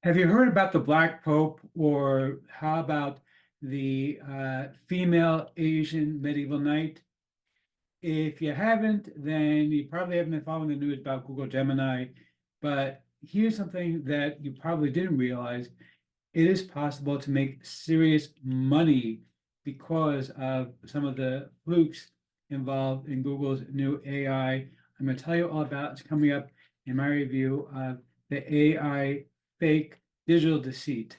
Have you heard about the Black Pope, or how about the female Asian medieval knight? If you haven't, then you probably haven't been following the news about Google Gemini. But here's something that you probably didn't realize. It is possible to make serious money because of some of the flukes involved in Google's new AI. I'm going to tell you all about it. It's coming up in my review of the AI fake digital deceit.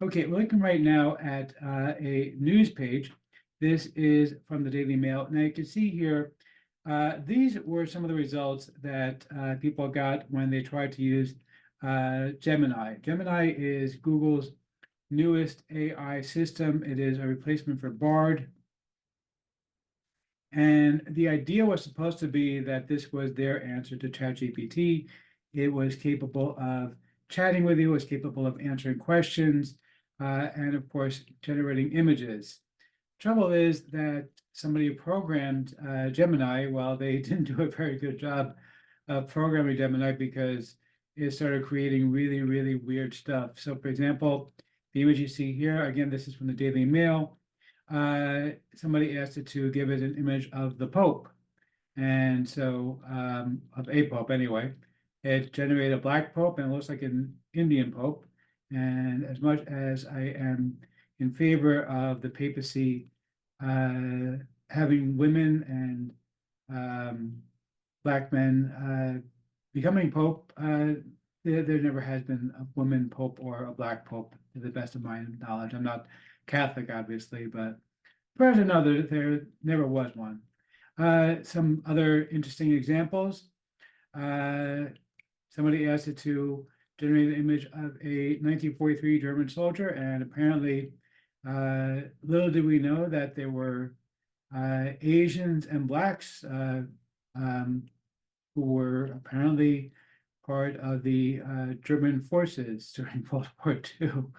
Okay, we're looking right now at a news page. This is from the Daily Mail. Now you can see here, these were some of the results that people got when they tried to use Gemini. Gemini is Google's newest AI system. It is a replacement for Bard. And the idea was supposed to be that this was their answer to ChatGPT. It was capable of chatting with you, was capable of answering questions, and of course, generating images. Trouble is that somebody who programmed Gemini, well, they didn't do a very good job of programming Gemini because it started creating really, really weird stuff. So for example, the image you see here, again, this is from the Daily Mail. Somebody asked it to give it an image of the Pope. And so, of a Pope anyway, it generated a black Pope and it looks like an Indian Pope. And as much as I am in favor of the papacy having women and black men becoming Pope, there never has been a woman Pope or a black Pope, to the best of my knowledge. I'm not Catholic, obviously, but as far as I know, there never was one. Some other interesting examples. Somebody asked it to generate an image of a 1943 German soldier, and apparently, little did we know that there were Asians and blacks who were apparently part of the German forces during World War II.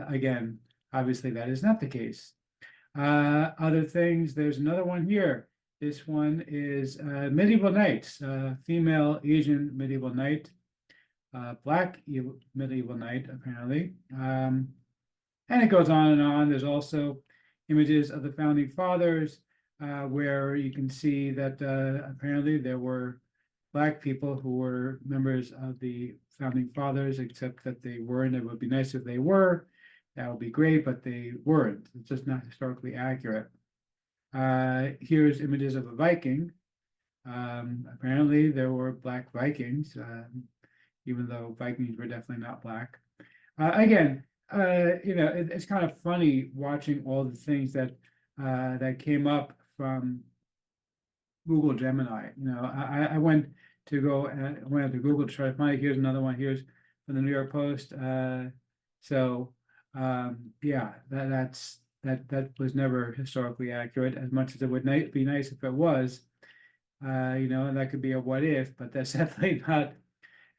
Again, obviously that is not the case. Other things, there's another one here. This one is medieval knights, female Asian medieval knight, black medieval knight, apparently. And it goes on and on. There's also images of the founding fathers, where you can see that apparently there were black people who were members of the founding fathers, except that they weren't. It would be nice if they were. That would be great, but they weren't. It's just not historically accurate. Here's images of a Viking. Apparently there were black Vikings, even though Vikings were definitely not black. Again, it's kind of funny watching all the things that that came up from Google Gemini. I went to Google to try to find it. Here's another one. Here's from the New York Post. Yeah, that was never historically accurate, as much as it would be nice if it was. And that could be a what if, but that's definitely not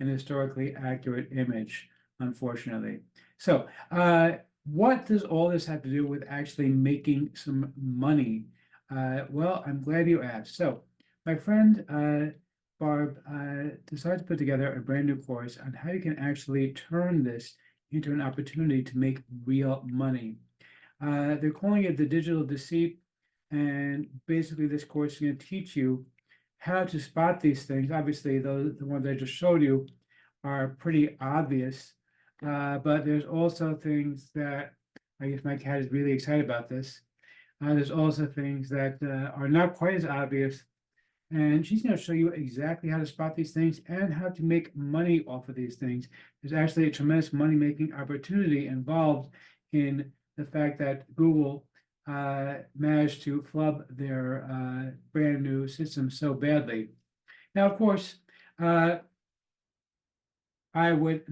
an historically accurate image, unfortunately. So, what does all this have to do with actually making some money? Well, I'm glad you asked. So, my friend Barb decided to put together a brand new course on how you can actually turn this into an opportunity to make real money. They're calling it the digital deceit, and basically this course is going to teach you how to spot these things. Obviously, the ones I just showed you are pretty obvious, but there's also things that, I guess my cat is really excited about this. There's also things that are not quite as obvious, and she's going to show you exactly how to spot these things and how to make money off of these things. There's actually a tremendous money-making opportunity involved in the fact that Google managed to flub their brand new system so badly. Now, of course, I would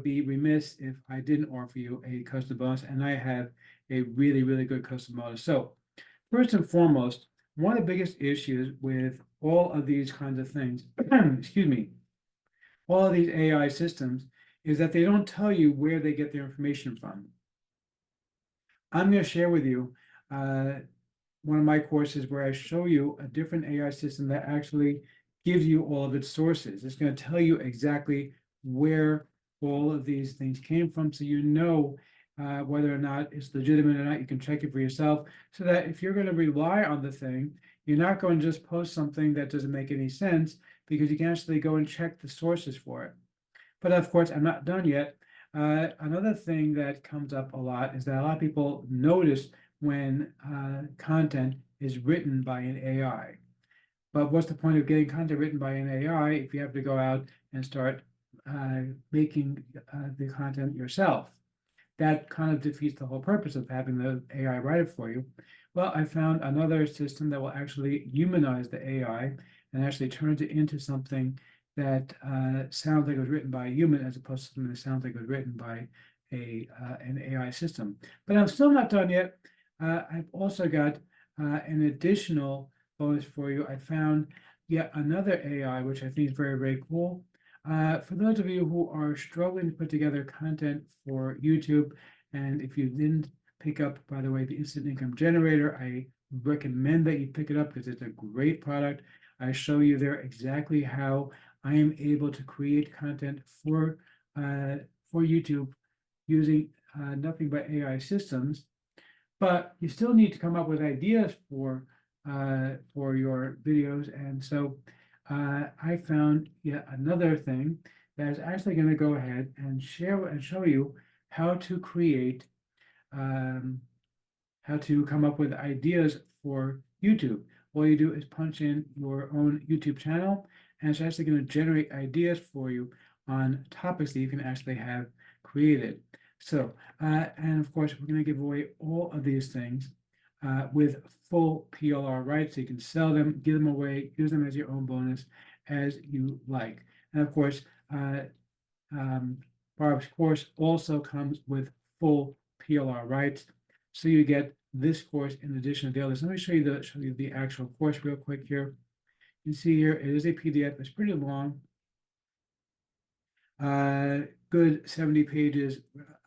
be remiss if I didn't offer you a custom bonus, and I have a really, really good custom bonus. So first and foremost, one of the biggest issues with all of these kinds of things, excuse me, all of these AI systems, is that they don't tell you where they get their information from. I'm going to share with you one of my courses where I show you a different AI system that actually gives you all of its sources. It's going to tell you exactly where all of these things came from, so you know whether or not it's legitimate or not. You can check it for yourself, so that if you're going to rely on the thing, you're not going to just post something that doesn't make any sense, because you can actually go and check the sources for it. But of course, I'm not done yet. Another thing that comes up a lot is that a lot of people notice when content is written by an AI. But what's the point of getting content written by an AI if you have to go out and start making the content yourself? That kind of defeats the whole purpose of having the AI write it for you. Well, I found another system that will actually humanize the AI and actually turns it into something that sounds like it was written by a human, as opposed to something that sounds like it was written by an AI system. But I'm still not done yet. I've also got an additional bonus for you. I found yet another AI, which I think is very, very cool. For those of you who are struggling to put together content for YouTube, and if you didn't pick up, by the way, the Instant Income Generator, I recommend that you pick it up because it's a great product. I show you there exactly how I am able to create content for YouTube using nothing but AI systems. But you still need to come up with ideas for your videos, and so I found yet another thing that is actually going to go ahead and share and show you how to create, how to come up with ideas for YouTube. All you do is punch in your own YouTube channel, and it's actually going to generate ideas for you on topics that you can actually have created. So, and of course, we're going to give away all of these things with full PLR rights, so you can sell them, give them away, use them as your own bonus as you like. And of course, Barb's course also comes with full PLR rights, so you get this course in addition to the others. Let me show you the actual course real quick here. You can see here it is a PDF. It's pretty long. Good 70 pages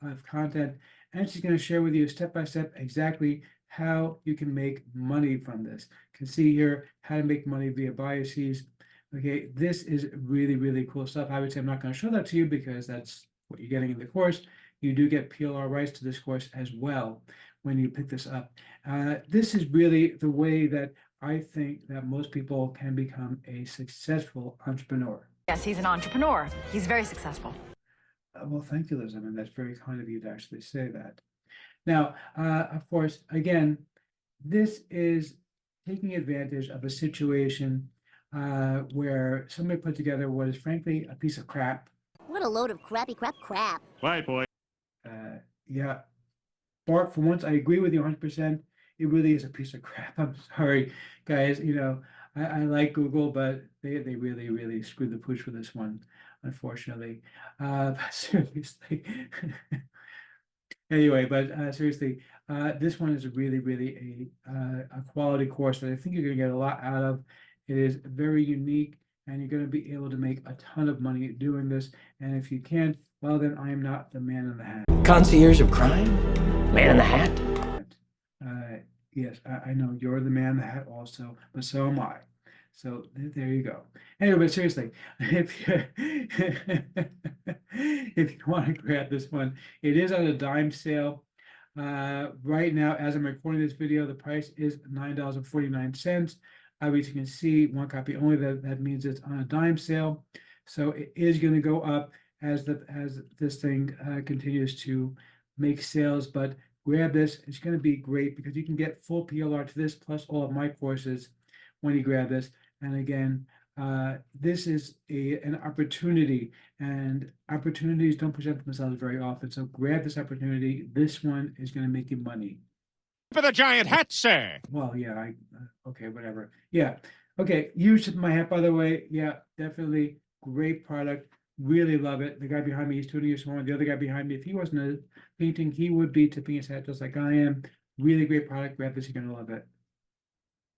of content, and she's going to share with you step by step exactly how you can make money from this. You can see here how to make money via biases. Okay, this is really, really cool stuff. I would say I'm not going to show that to you because that's what you're getting in the course. You do get PLR rights to this course as well when you pick this up. This is really the way that I think that most people can become a successful entrepreneur. Yes, he's an entrepreneur. He's very successful. Well, thank you, Liz. I mean, that's very kind of you to actually say that. Now, of course, again, this is taking advantage of a situation where somebody put together what is frankly a piece of crap. What a load of crappy crap. Right, boy. Yeah, Bart, for once, I agree with you 100%. It really is a piece of crap. I'm sorry, guys. You know, I like Google, but they really, really screwed the pooch with this one, unfortunately. But seriously. Anyway, but seriously, this one is really, really a quality course that I think you're going to get a lot out of. It is very unique, and you're going to be able to make a ton of money doing this. And if you can't, well, then I am not the man in the hat. Concierge of crime? Man in the hat? Yes, I know you're the man in the hat also, but so am I. So there you go. Anyway, but seriously, if you if you want to grab this one, it is on a dime sale. Right now, as I'm recording this video, the price is $9.49. Obviously, you can see one copy only. That means it's on a dime sale. So it is going to go up as this thing continues to make sales. But grab this; it's going to be great because you can get full PLR to this plus all of my courses when you grab this. And again, this is an opportunity, and opportunities don't present themselves very often. So grab this opportunity. This one is going to make you money. For the giant hat, sir. Well, yeah, okay, whatever. Yeah, okay. You tip my hat, by the way. Yeah, definitely great product. Really love it. The guy behind me is tuning his horn. The other guy behind me, if he wasn't painting, he would be tipping his hat just like I am. Really great product. Grab this. You're going to love it.